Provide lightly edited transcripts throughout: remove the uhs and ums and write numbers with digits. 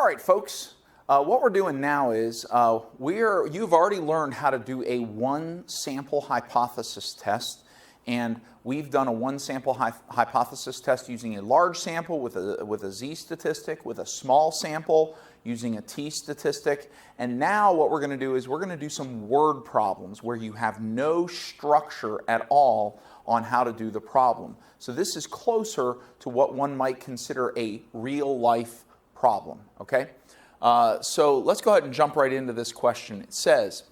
All right, folks. What we're doing now is you've already learned how to do a one sample hypothesis test, and we've done a one sample hypothesis test using a large sample with a Z statistic, with a small sample using a T statistic. And now what we're going to do is we're going to do some word problems where you have no structure at all on how to do the problem. So this is closer to what one might consider a real life problem, okay? So let's go ahead and jump right into this question. It says,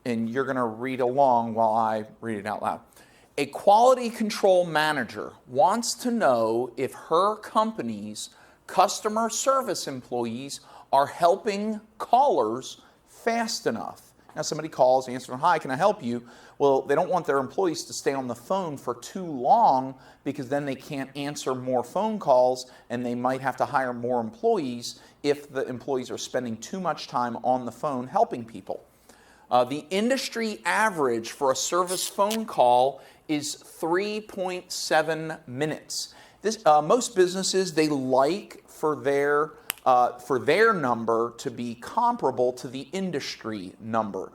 and you're going to read along while I read it out loud. A quality control manager wants to know if her company's customer service employees are helping callers fast enough. Now somebody calls, answering, "Hi, can I help you?" Well, they don't want their employees to stay on the phone for too long because then they can't answer more phone calls and they might have to hire more employees if the employees are spending too much time on the phone helping people. The industry average for a service phone call is 3.7 minutes. Most businesses, they like for their number to be comparable to the industry number.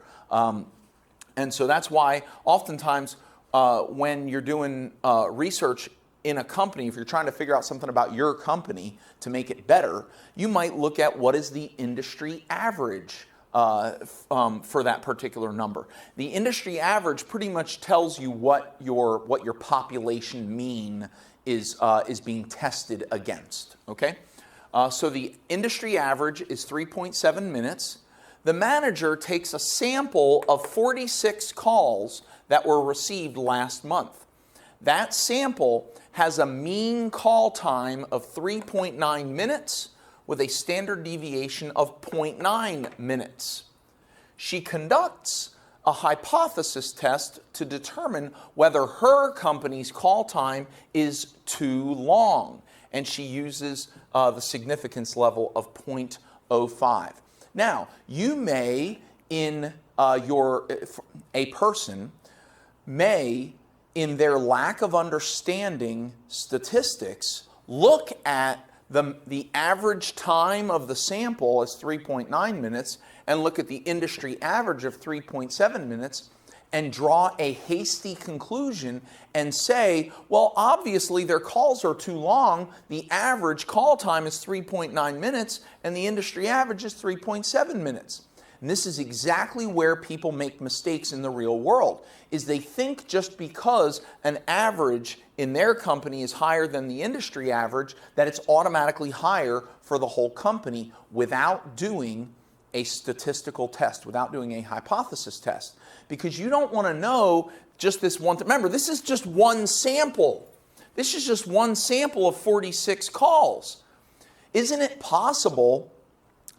And so that's why oftentimes when you're doing research in a company, if you're trying to figure out something about your company to make it better, you might look at what is the industry average for that particular number. The industry average pretty much tells you what your population mean is being tested against, okay? So the industry average is 3.7 minutes. The manager takes a sample of 46 calls that were received last month. That sample has a mean call time of 3.9 minutes with a standard deviation of 0.9 minutes. She conducts a hypothesis test to determine whether her company's call time is too long, and she uses the significance level of 0.05. Now, you may, a person may, in their lack of understanding statistics, look at the average time of the sample as 3.9 minutes and look at the industry average of 3.7 minutes and draw a hasty conclusion and say, well, obviously their calls are too long. The average call time is 3.9 minutes and the industry average is 3.7 minutes. And this is exactly where people make mistakes in the real world, is they think just because an average in their company is higher than the industry average, that it's automatically higher for the whole company without doing a statistical test, without doing a hypothesis test. Because you don't want to know just this one. Remember, this is just one sample. This is just one sample of 46 calls. Isn't it possible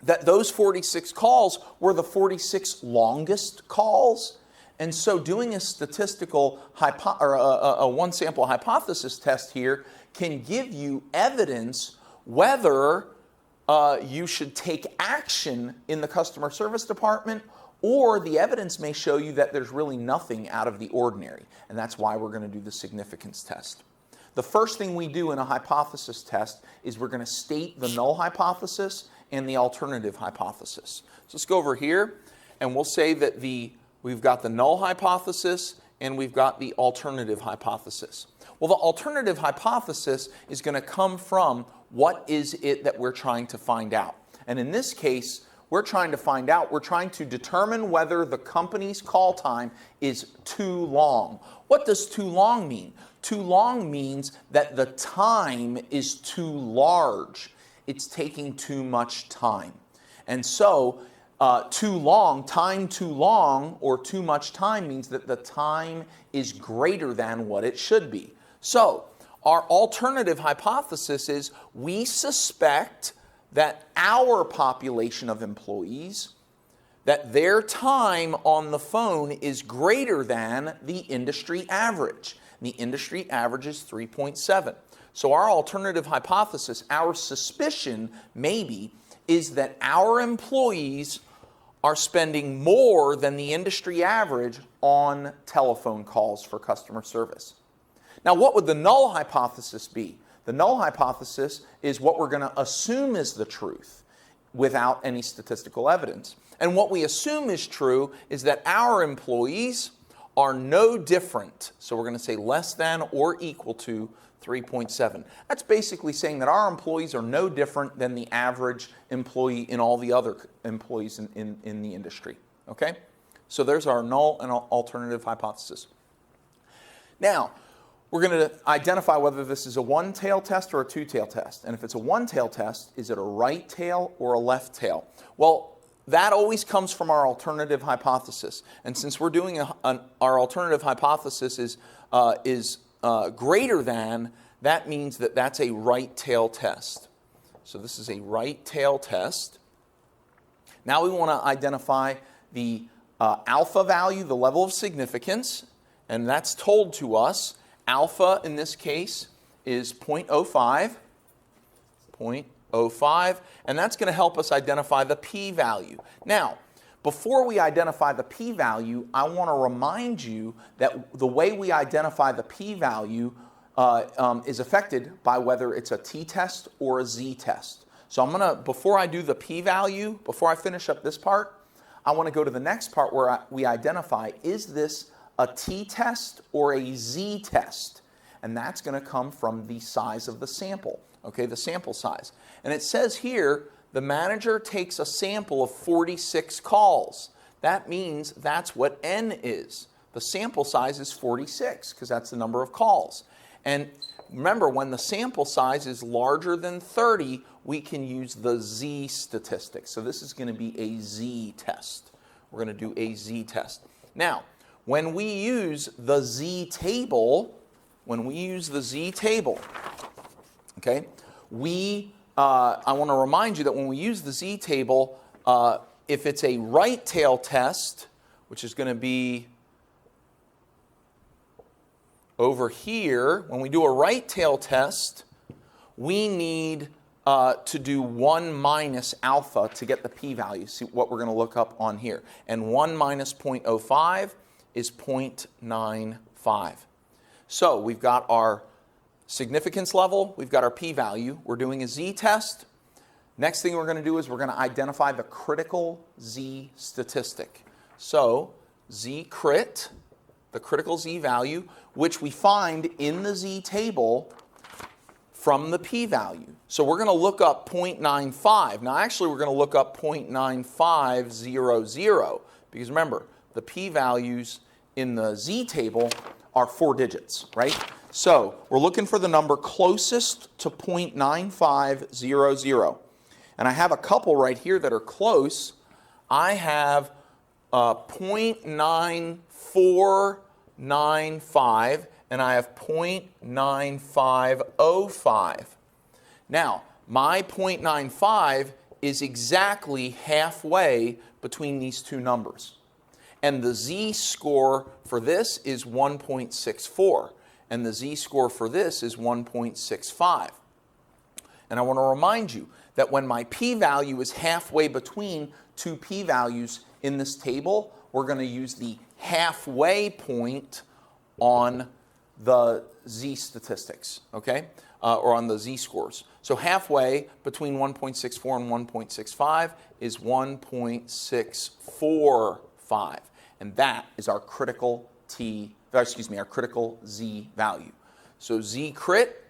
that those 46 calls were the 46 longest calls? And so doing a statistical a one sample hypothesis test here can give you evidence whether you should take action in the customer service department, or the evidence may show you that there's really nothing out of the ordinary. And that's why we're going to do the significance test. The first thing we do in a hypothesis test is we're going to state the null hypothesis and the alternative hypothesis. So let's go over here and we'll say that we've got the null hypothesis and we've got the alternative hypothesis. Well, the alternative hypothesis is going to come from what is it that we're trying to find out. And in this case, we're trying to determine whether the company's call time is too long. What does too long mean? Too long means that the time is too large. It's taking too much time. And so too long, or too much time means that the time is greater than what it should be. So our alternative hypothesis is we suspect that our population of employees, that their time on the phone is greater than the industry average. And the industry average is 3.7. So our alternative hypothesis, our suspicion maybe, is that our employees are spending more than the industry average on telephone calls for customer service. Now, what would the null hypothesis be? The null hypothesis is what we're going to assume is the truth. without any statistical evidence. And what we assume is true is that our employees are no different. So we're going to say less than or equal to 3.7. That's basically saying that our employees are no different than the average employee in all the other employees in the industry. Okay? So there's our null and alternative hypothesis. Now, we're going to identify whether this is a one-tail test or a two-tail test. And if it's a one-tail test, is it a right tail or a left tail? Well, that always comes from our alternative hypothesis. And since we're doing our alternative hypothesis is greater than, that means that that's a right tail test. So this is a right tail test. Now we want to identify the alpha value, the level of significance, and that's told to us. Alpha in this case is 0.05, and that's going to help us identify the p-value. Now, before we identify the p-value, I want to remind you that the way we identify the p-value is affected by whether it's a t-test or a z-test. So I'm going to, before I do the p-value, before I finish up this part, I want to go to the next part where we identify, is this a t-test or a z-test? And that's going to come from the size of the sample, okay, the sample size. And it says here, the manager takes a sample of 46 calls. That means that's what n is. The sample size is 46 because that's the number of calls. And remember, when the sample size is larger than 30, we can use the z statistic. So this is going to be a z-test. We're going to do a z-test. Now, when we use the z-table, okay, I want to remind you that when we use the z-table, if it's a right tail test, which is going to be over here, when we do a right tail test, we need to do 1 minus alpha to get the p-value. See what we're going to look up on here. And 1 minus 0.05 is 0.95. So we've got our significance level, we've got our p-value, we're doing a z-test. Next thing we're going to do is we're going to identify the critical z statistic. So z-crit, the critical z-value, which we find in the z-table from the p-value. So we're going to look up 0.95. Now actually we're going to look up 0.9500 because remember, the p-values in the z-table are 4 digits, right? So we're looking for the number closest to 0.9500. And I have a couple right here that are close. I have 0.9495 and I have 0.9505. Now, my 0.95 is exactly halfway between these two numbers. And the z-score for this is 1.64. And the z-score for this is 1.65. And I want to remind you that when my p-value is halfway between two p-values in this table, we're going to use the halfway point on the z statistics, okay? Or on the z-scores. So halfway between 1.64 and 1.65 is 1.645. And that is our critical our critical z value. So z crit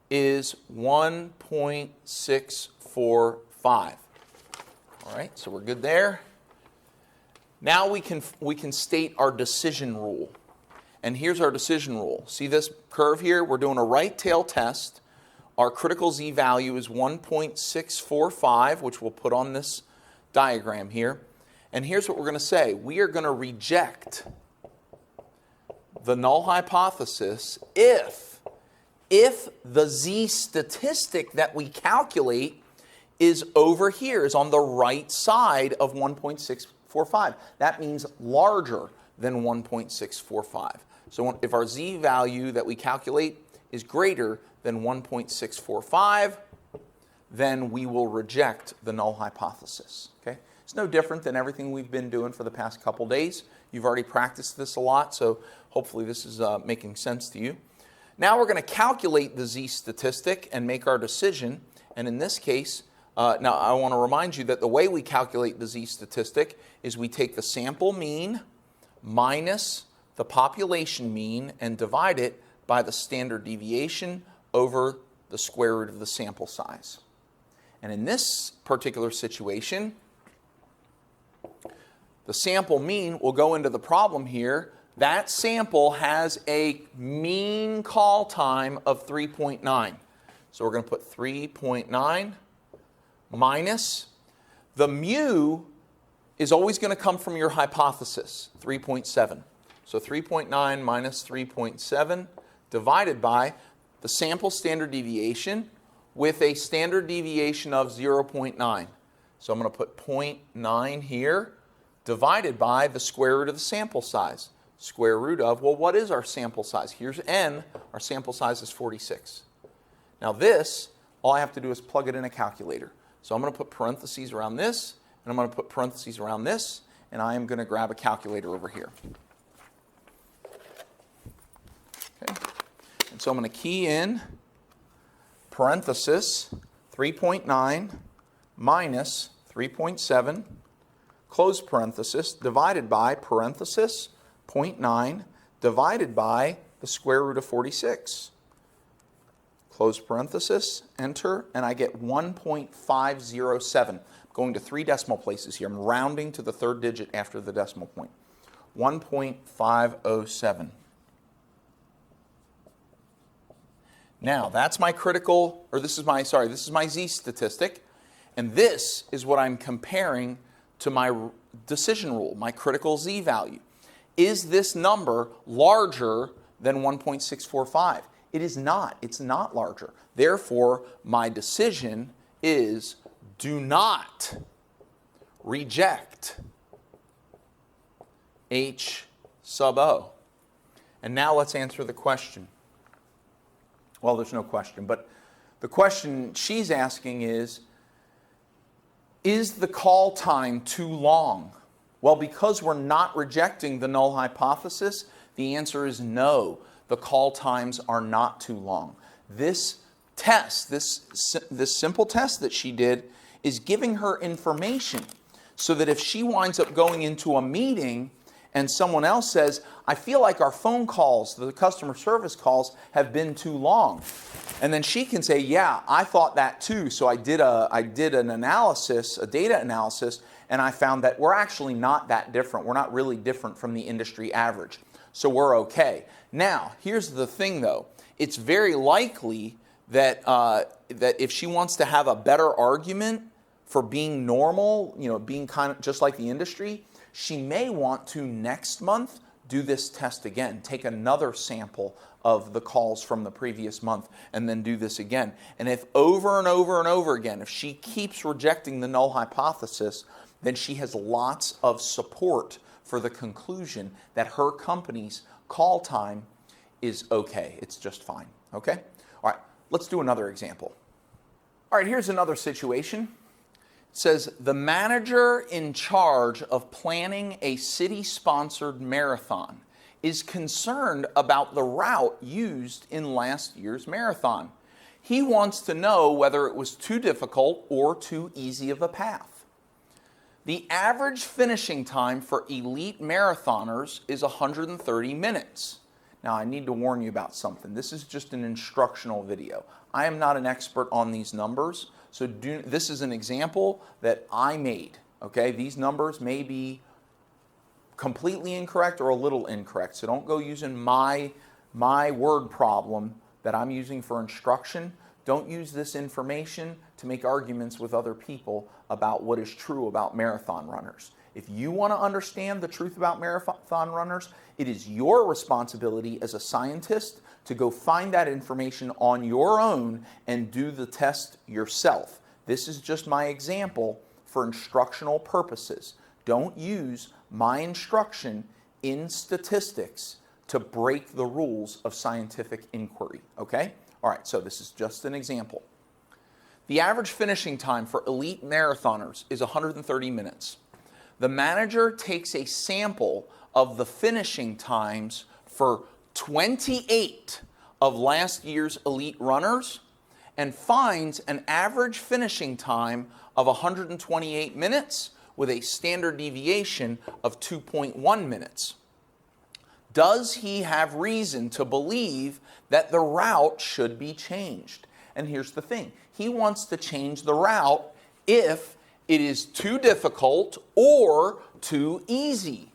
is 1.645. All right, so we're good there. Now we can state our decision rule. And here's our decision rule. See this curve here? We're doing a right tail test. Our critical z value is 1.645, which we'll put on this diagram here. And here's what we're going to say. We are going to reject the null hypothesis if the z statistic that we calculate is over here, is on the right side of 1.645. That means larger than 1.645. So if our z value that we calculate is greater than 1.645, then we will reject the null hypothesis. Okay? It's no different than everything we've been doing for the past couple days. You've already practiced this a lot, so hopefully this is making sense to you. Now we're going to calculate the z statistic and make our decision. And in this case, Now, I want to remind you that the way we calculate the z-statistic is we take the sample mean minus the population mean and divide it by the standard deviation over the square root of the sample size. And in this particular situation, the sample mean will go into the problem here. That sample has a mean call time of 3.9. So we're going to put 3.9 minus the mu is always going to come from your hypothesis, 3.7. So 3.9 minus 3.7 divided by the sample standard deviation with a standard deviation of 0.9. So I'm going to put 0.9 here divided by the square root of the sample size. Square root of, well, what is our sample size? Here's n. Our sample size is 46. Now this, all I have to do is plug it in a calculator. So I'm going to put parentheses around this, and I'm going to put parentheses around this, and I am going to grab a calculator over here. Okay. And so I'm going to key in parenthesis 3.9 minus 3.7, close parenthesis, divided by parenthesis 0.9 divided by the square root of 46. Close parenthesis, enter, and I get 1.507. I'm going to 3 decimal places here. I'm rounding to the third digit after the decimal point. 1.507. Now, that's my critical, or this is my z-statistic, and this is what I'm comparing to my decision rule, my critical z-value. Is this number larger than 1.645? It is not. It's not larger. Therefore, my decision is do not reject H sub O. And now let's answer the question. Well, there's no question, but the question she's asking is the call time too long? Well, because we're not rejecting the null hypothesis, the answer is no. The call times are not too long. This test, this simple test that she did, is giving her information so that if she winds up going into a meeting and someone else says, I feel like our phone calls, the customer service calls, have been too long. And then she can say, yeah, I thought that too. So I did an analysis, a data analysis, and I found that we're actually not that different. We're not really different from the industry average. So we're okay. Now, here's the thing though. It's very likely that, that if she wants to have a better argument for being normal, being kind of just like the industry, she may want to next month do this test again, take another sample of the calls from the previous month and then do this again. And if over and over and over again, if she keeps rejecting the null hypothesis, then she has lots of support for the conclusion that her company's call time is okay. It's just fine, okay? All right, let's do another example. All right, here's another situation. It says, the manager in charge of planning a city-sponsored marathon is concerned about the route used in last year's marathon. He wants to know whether it was too difficult or too easy of a path. The average finishing time for elite marathoners is 130 minutes. Now, I need to warn you about something. This is just an instructional video. I am not an expert on these numbers, so this is an example that I made, okay? These numbers may be completely incorrect or a little incorrect, so don't go using my word problem that I'm using for instruction. Don't use this information to make arguments with other people about what is true about marathon runners. If you want to understand the truth about marathon runners, it is your responsibility as a scientist to go find that information on your own and do the test yourself. This is just my example for instructional purposes. Don't use my instruction in statistics to break the rules of scientific inquiry, okay? All right, so this is just an example. The average finishing time for elite marathoners is 130 minutes. The manager takes a sample of the finishing times for 28 of last year's elite runners and finds an average finishing time of 128 minutes with a standard deviation of 2.1 minutes. Does he have reason to believe that the route should be changed? And here's the thing. He wants to change the route if it is too difficult or too easy.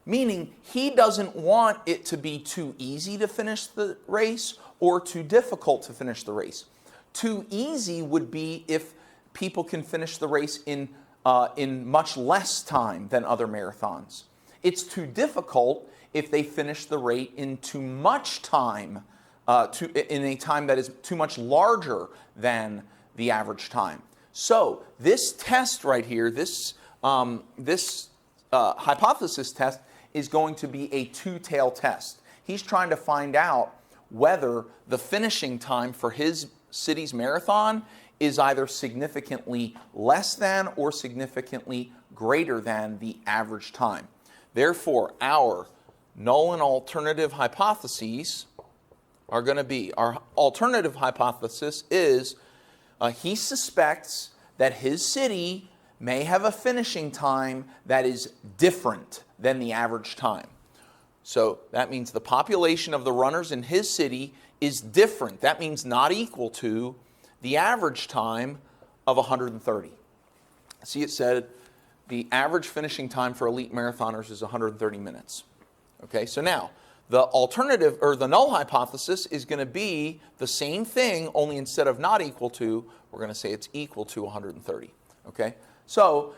Meaning he doesn't want it to be too easy to finish the race or too difficult to finish the race. Too easy would be if people can finish the race in much less time than other marathons. It's too difficult if they finish the race in too much time, in a time that is too much larger than the average time. So this test right here, this hypothesis test, is going to be a two-tail test. He's trying to find out whether the finishing time for his city's marathon is either significantly less than or significantly greater than the average time. Therefore, our null and alternative hypotheses are going to be, our alternative hypothesis is he suspects that his city may have a finishing time that is different than the average time. So that means the population of the runners in his city is different. That means not equal to the average time of 130. See, it said the average finishing time for elite marathoners is 130 minutes. Okay, so now the alternative, or the null hypothesis, is going to be the same thing, only instead of not equal to, we're going to say it's equal to 130. Okay, so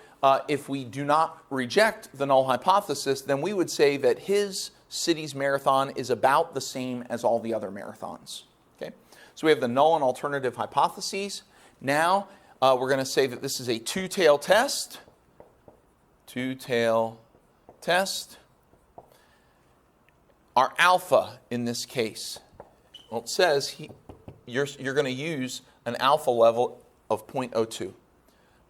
if we do not reject the null hypothesis, then we would say that his city's marathon is about the same as all the other marathons. Okay, so we have the null and alternative hypotheses. Now we're going to say that this is a two-tail test. Two-tail test. Our alpha in this case, well, it says you're going to use an alpha level of 0.02.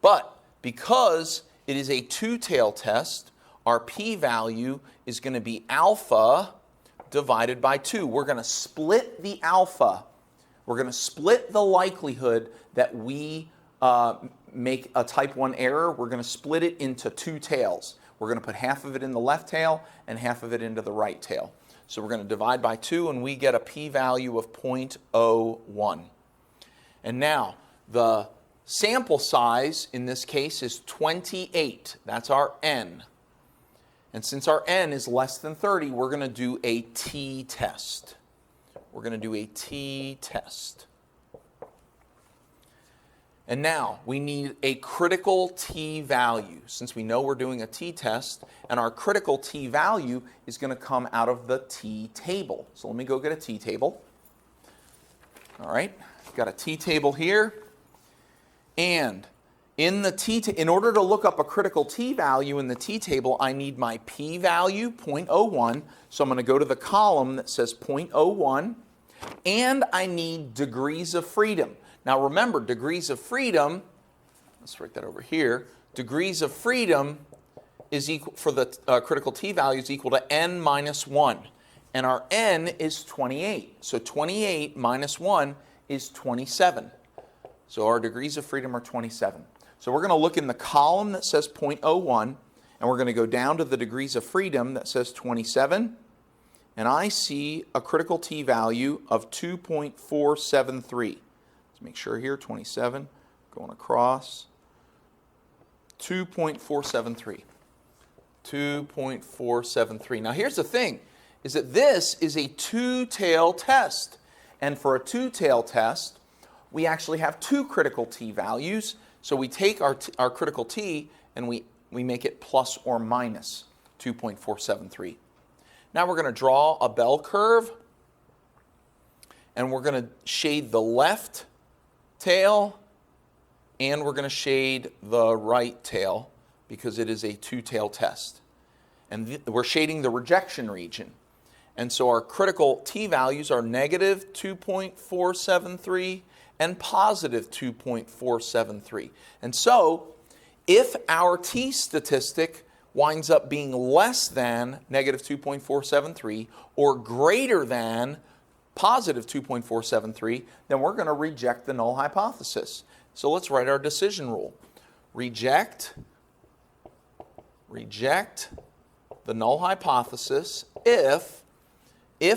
But because it is a two-tail test, our p-value is going to be alpha divided by 2. We're going to split the alpha. We're going to split the likelihood that we make a type 1 error. We're going to split it into two tails. We're going to put half of it in the left tail and half of it into the right tail. So we're going to divide by 2, and we get a p-value of 0.01. And now, the sample size in this case is 28. That's our n. And since our n is less than 30, we're going to do a t-test. We're going to do a t-test. And now, we need a critical t-value, since we know we're doing a t-test, and our critical t-value is going to come out of the t-table. So let me go get a t-table. All right, I've got a t-table here. And in order to look up a critical t-value in the t-table, I need my p-value, 0.01. So I'm going to go to the column that says 0.01. And I need degrees of freedom. Now remember, degrees of freedom, let's write that over here, degrees of freedom is equal, for the critical t-value, is equal to n minus 1. And our n is 28. So 28 minus 1 is 27. So our degrees of freedom are 27. So we're going to look in the column that says 0.01, and we're going to go down to the degrees of freedom that says 27. And I see a critical t-value of 2.473. Let's make sure here, 27, going across, 2.473. 2.473. Now here's the thing, is that this is a two-tail test. And for a two-tail test, we actually have two critical t-values. So we take our critical t and we make it plus or minus 2.473. Now we're going to draw a bell curve, and we're going to shade the left tail, and we're going to shade the right tail because it is a two-tail test. And we're shading the rejection region. And so our critical t-values are negative 2.473 and positive 2.473. And so if our t statistic winds up being less than negative 2.473 or greater than positive 2.473, then we're going to reject the null hypothesis. So let's write our decision rule. Reject the null hypothesis if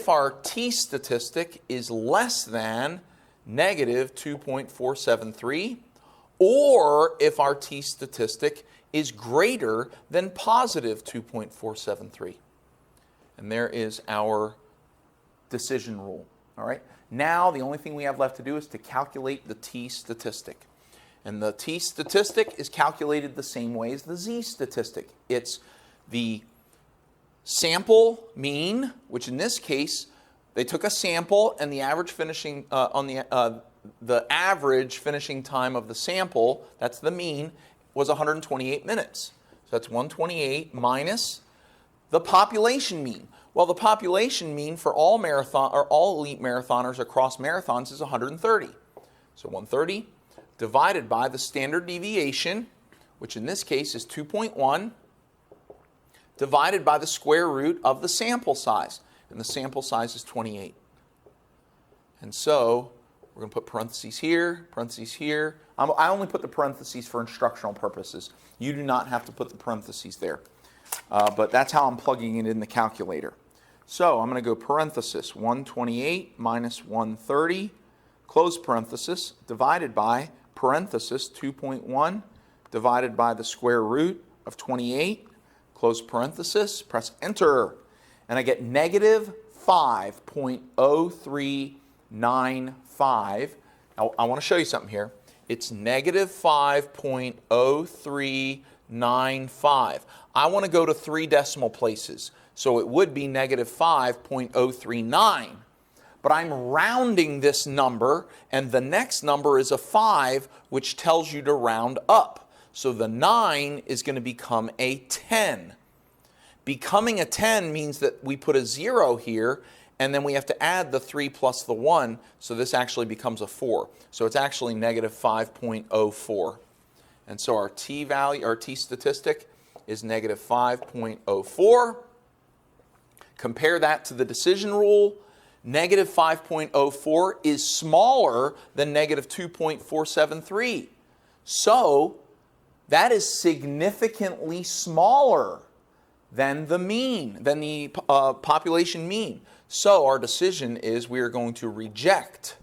our t statistic is less than negative 2.473, or if our t statistic is greater than positive 2.473. And there is our decision rule. All right. Now the only thing we have left to do is to calculate the t statistic. And the t statistic is calculated the same way as the z statistic. It's the sample mean, which in this case, they took a sample and the average finishing the average finishing time of the sample, that's the mean, was 128 minutes. So that's 128 minus the population mean. Well, the population mean for all elite marathoners across marathons is 130. So 130 divided by the standard deviation, which in this case is 2.1, divided by the square root of the sample size. And the sample size is 28. And so we're going to put parentheses here, parentheses here. I only put the parentheses for instructional purposes. You do not have to put the parentheses there. But that's how I'm plugging it in the calculator. So I'm going to go parenthesis 128 minus 130, close parenthesis, divided by parenthesis 2.1, divided by the square root of 28, close parenthesis, press enter, and I get negative 5.0395. Now, I want to show you something here. It's negative 5.0395. I want to go to 3 decimal places, so it would be negative 5.039. But I'm rounding this number, and the next number is a 5, which tells you to round up. So the 9 is going to become a 10. Becoming a 10 means that we put a 0 here, and then we have to add the 3 plus the 1, so this actually becomes a 4. So it's actually negative 5.04. And so our t value, our t statistic, is negative 5.04. Compare that to the decision rule. Negative 5.04 is smaller than negative 2.473. So that is significantly smaller than the mean, than the population mean. So our decision is we are going to reject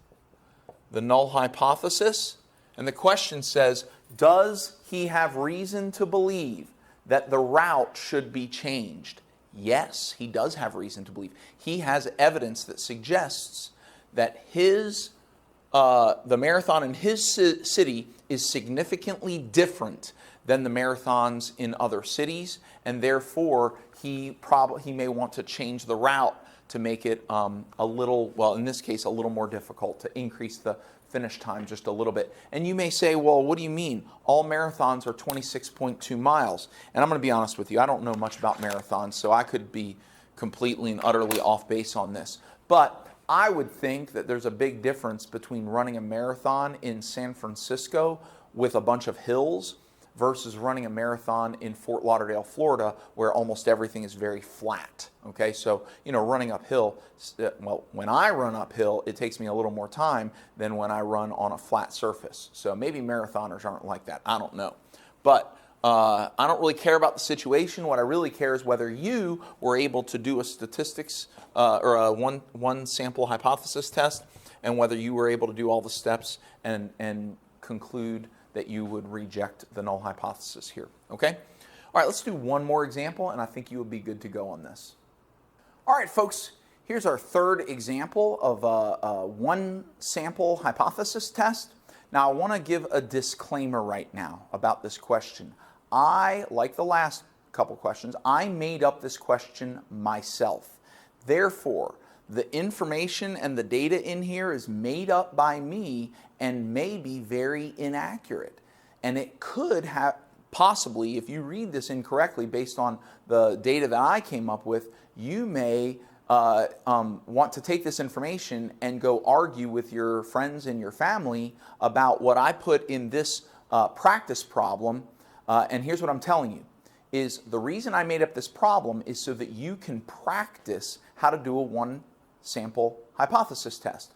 the null hypothesis. And the question says, does he have reason to believe that the route should be changed? Yes, he does have reason to believe. He has evidence that suggests that the marathon in his city is significantly different than the marathons in other cities, and therefore he may want to change the route to make it a little, well, in this case, a little more difficult, to increase the finish time just a little bit. And you may say, well, what do you mean? All marathons are 26.2 miles. And I'm going to be honest with you, I don't know much about marathons, so I could be completely and utterly off base on this. But I would think that there's a big difference between running a marathon in San Francisco with a bunch of hills versus running a marathon in Fort Lauderdale, Florida, where almost everything is very flat. Okay, so, running uphill, well, when I run uphill, it takes me a little more time than when I run on a flat surface. So maybe marathoners aren't like that. I don't know. But I don't really care about the situation. What I really care is whether you were able to do a statistics or a one sample hypothesis test, and whether you were able to do all the steps and conclude that you would reject the null hypothesis here, okay? All right, let's do one more example, and I think you would be good to go on this. All right, folks, here's our third example of a one sample hypothesis test. Now, I want to give a disclaimer right now about this question. Like the last couple questions, I made up this question myself. Therefore, the information and the data in here is made up by me and may be very inaccurate. And it could have possibly, if you read this incorrectly based on the data that I came up with, you may want to take this information and go argue with your friends and your family about what I put in this practice problem. And here's what I'm telling you, is the reason I made up this problem is so that you can practice how to do a one sample hypothesis test.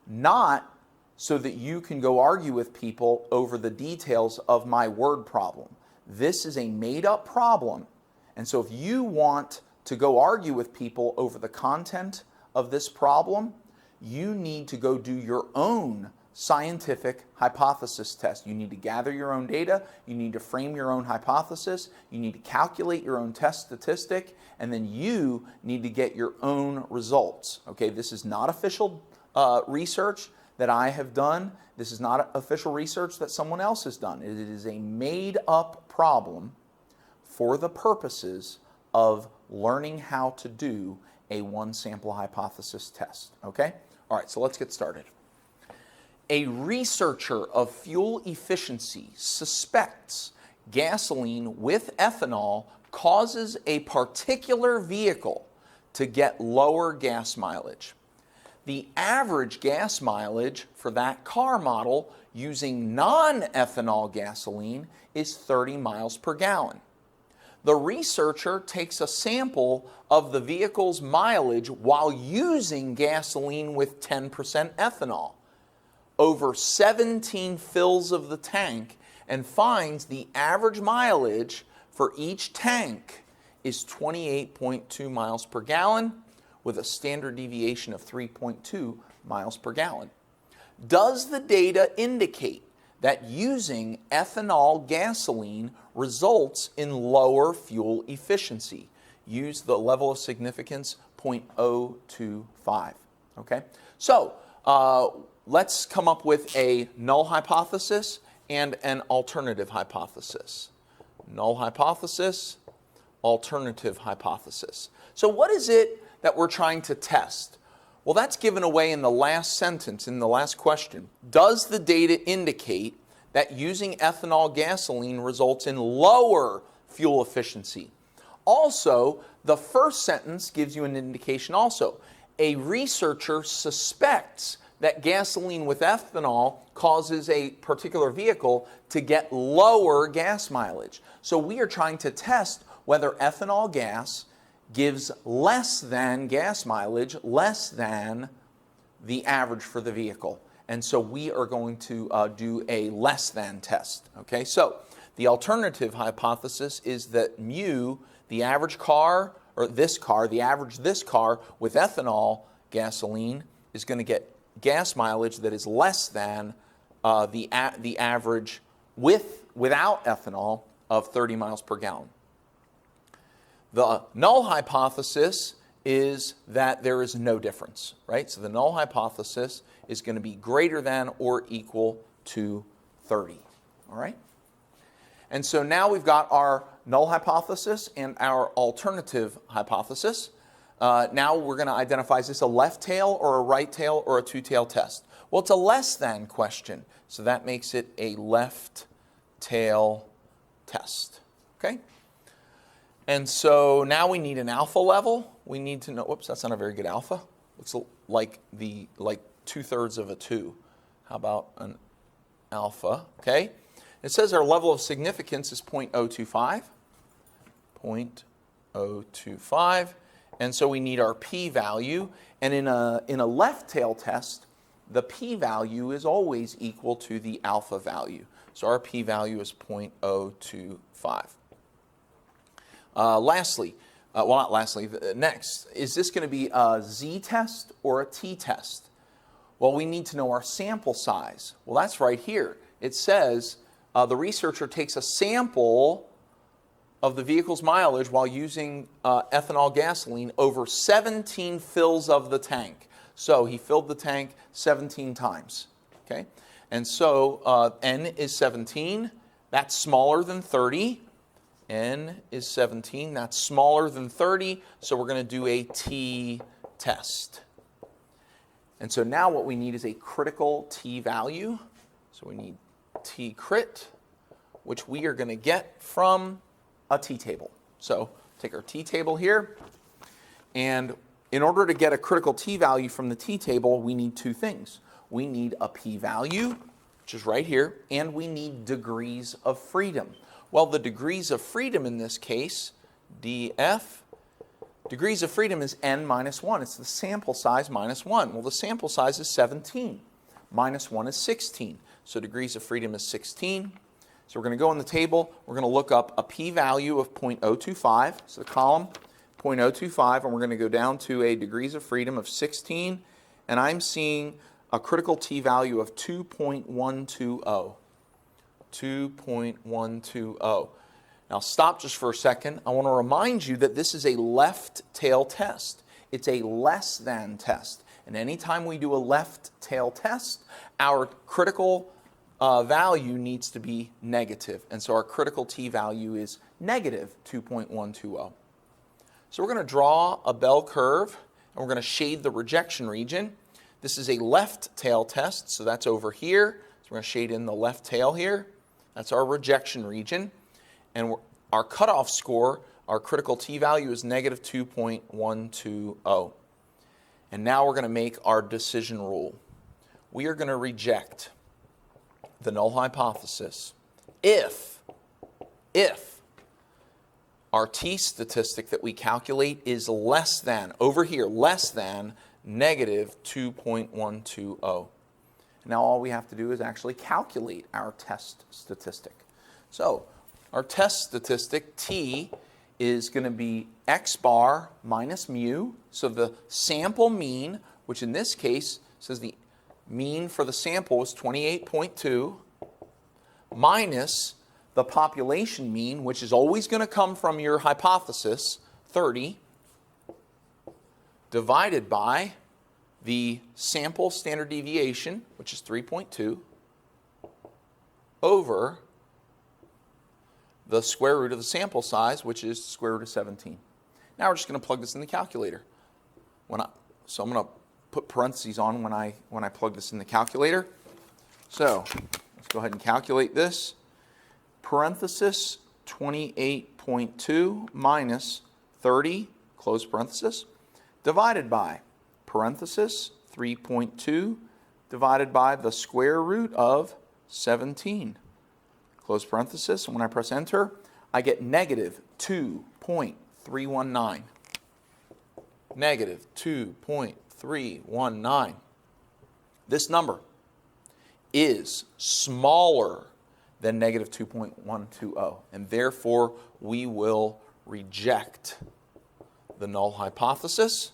Not so that you can go argue with people over the details of my word problem. This is a made-up problem, and so if you want to go argue with people over the content of this problem, you need to go do your own scientific hypothesis test. You need to gather your own data, you need to frame your own hypothesis, you need to calculate your own test statistic, and then you need to get your own results. Okay, this is not official research that I have done. This is not official research that someone else has done. It is a made-up problem for the purposes of learning how to do a one-sample hypothesis test. Okay? All right, so let's get started. A researcher of fuel efficiency suspects gasoline with ethanol causes a particular vehicle to get lower gas mileage. The average gas mileage for that car model using non-ethanol gasoline is 30 miles per gallon. The researcher takes a sample of the vehicle's mileage while using gasoline with 10% ethanol over 17 fills of the tank and finds the average mileage for each tank is 28.2 miles per gallon with a standard deviation of 3.2 miles per gallon. Does the data indicate that using ethanol gasoline results in lower fuel efficiency? Use the level of significance 0.025. Okay, so let's come up with a null hypothesis and an alternative hypothesis. Null hypothesis, alternative hypothesis. So what is it that we're trying to test? Well, that's given away in the last sentence, in the last question. Does the data indicate that using ethanol gasoline results in lower fuel efficiency? Also, the first sentence gives you an indication also. A researcher suspects that gasoline with ethanol causes a particular vehicle to get lower gas mileage. So we are trying to test whether ethanol gas gives less than gas mileage, less than the average for the vehicle. And so we are going to do a less than test. Okay, so the alternative hypothesis is that mu, the average car, or this car, this car with ethanol gasoline is going to get gas mileage that is less than the average without ethanol of 30 miles per gallon. The null hypothesis is that there is no difference, right? So the null hypothesis is going to be greater than or equal to 30, all right? And so now we've got our null hypothesis and our alternative hypothesis. Now we're going to identify, is this a left tail or a right tail or a two-tail test? Well, it's a less than question, so that makes it a left tail test, okay? And so now we need an alpha level. We need to know, whoops, that's not a very good alpha. Looks like 2/3 of a 2. How about an alpha, okay? It says our level of significance is 0.025. 0.025. And so we need our p-value. And in a left tail test, the p-value is always equal to the alpha value. So our p-value is 0.025. Next, is this going to be a z-test or a t-test? Well, we need to know our sample size. Well, that's right here. It says the researcher takes a sample of the vehicle's mileage while using ethanol gasoline over 17 fills of the tank. So he filled the tank 17 times. Okay, and so n is 17. That's smaller than 30. N is 17. That's smaller than 30. So we're going to do a t-test. And so now what we need is a critical t-value. So we need t-crit, which we are going to get from a t-table. So take our t-table here. And in order to get a critical t-value from the t-table, we need two things. We need a p-value, which is right here, and we need degrees of freedom. Well, the degrees of freedom in this case, df, Degrees of freedom is n minus 1. It's the sample size minus 1. Well, the sample size is 17. Minus 1 is 16. So degrees of freedom is 16. So we're going to go in the table. We're going to look up a p-value of 0.025. So the column, 0.025, and we're going to go down to a degrees of freedom of 16. And I'm seeing a critical t-value of 2.120. 2.120. Now stop just for a second. I want to remind you that this is a left tail test. It's a less than test. And anytime we do a left tail test, our critical value needs to be negative. And so our critical t-value is negative 2.120. So we're going to draw a bell curve, and we're going to shade the rejection region. This is a left tail test, so that's over here. So we're going to shade in the left tail here. That's our rejection region. And our cutoff score, our critical t-value is negative 2.120. And now we're going to make our decision rule. We are going to reject the null hypothesis if our t statistic that we calculate is less than, over here, less than negative 2.120. Now all we have to do is actually calculate our test statistic. So our test statistic, t, is going to be x bar minus mu. So the sample mean, which in this case says the mean for the sample was 28.2, minus the population mean, which is always going to come from your hypothesis, 30, divided by the sample standard deviation, which is 3.2, over the square root of the sample size, which is the square root of 17. Now we're just going to plug this in the calculator. So I'm going to put parentheses on when I plug this in the calculator. So let's go ahead and calculate this. Parenthesis 28.2 minus 30, close parenthesis, divided by parenthesis 3.2 divided by the square root of 17. Close parenthesis, and when I press enter, I get negative 2.319. Negative 2.319. This number is smaller than negative 2.120, and therefore we will reject the null hypothesis.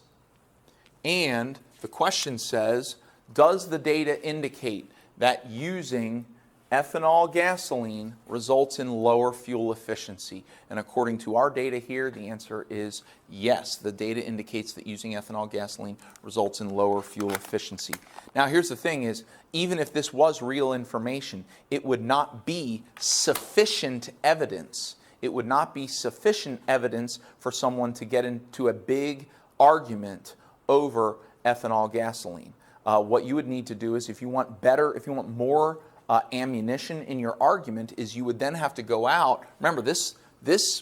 And the question says, does the data indicate that using ethanol gasoline results in lower fuel efficiency? And according to our data here, the answer is yes. The data indicates that using ethanol gasoline results in lower fuel efficiency. Now here's the thing is, even if this was real information, it would not be sufficient evidence. It would not be sufficient evidence for someone to get into a big argument over ethanol gasoline. What you would need to do is, if you want more ammunition in your argument, is you would then have to go out. Remember, this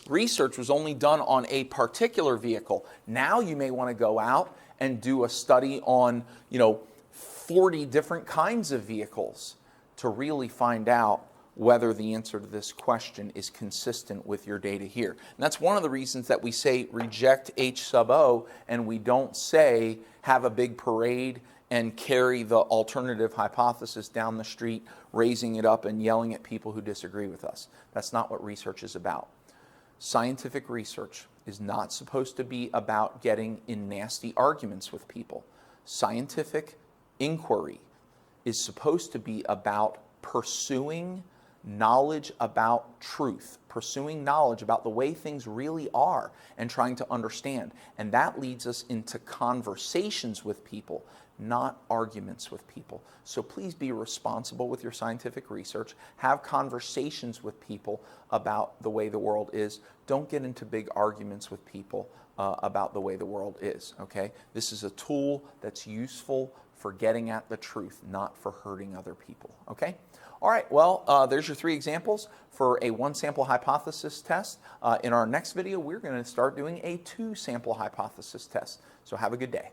research was only done on a particular vehicle. Now you may want to go out and do a study on, 40 different kinds of vehicles to really find out whether the answer to this question is consistent with your data here. And that's one of the reasons that we say reject H sub O, and we don't say have a big parade and carry the alternative hypothesis down the street, raising it up and yelling at people who disagree with us. That's not what research is about. Scientific research is not supposed to be about getting in nasty arguments with people. Scientific inquiry is supposed to be about pursuing knowledge about truth, pursuing knowledge about the way things really are and trying to understand. And that leads us into conversations with people, not arguments with people. So please be responsible with your scientific research. Have conversations with people about the way the world is. Don't get into big arguments with people about the way the world is, okay? This is a tool that's useful for getting at the truth, not for hurting other people, okay? All right, well, there's your 3 examples for a 1-sample hypothesis test. In our next video, we're going to start doing a 2-sample hypothesis test. So have a good day.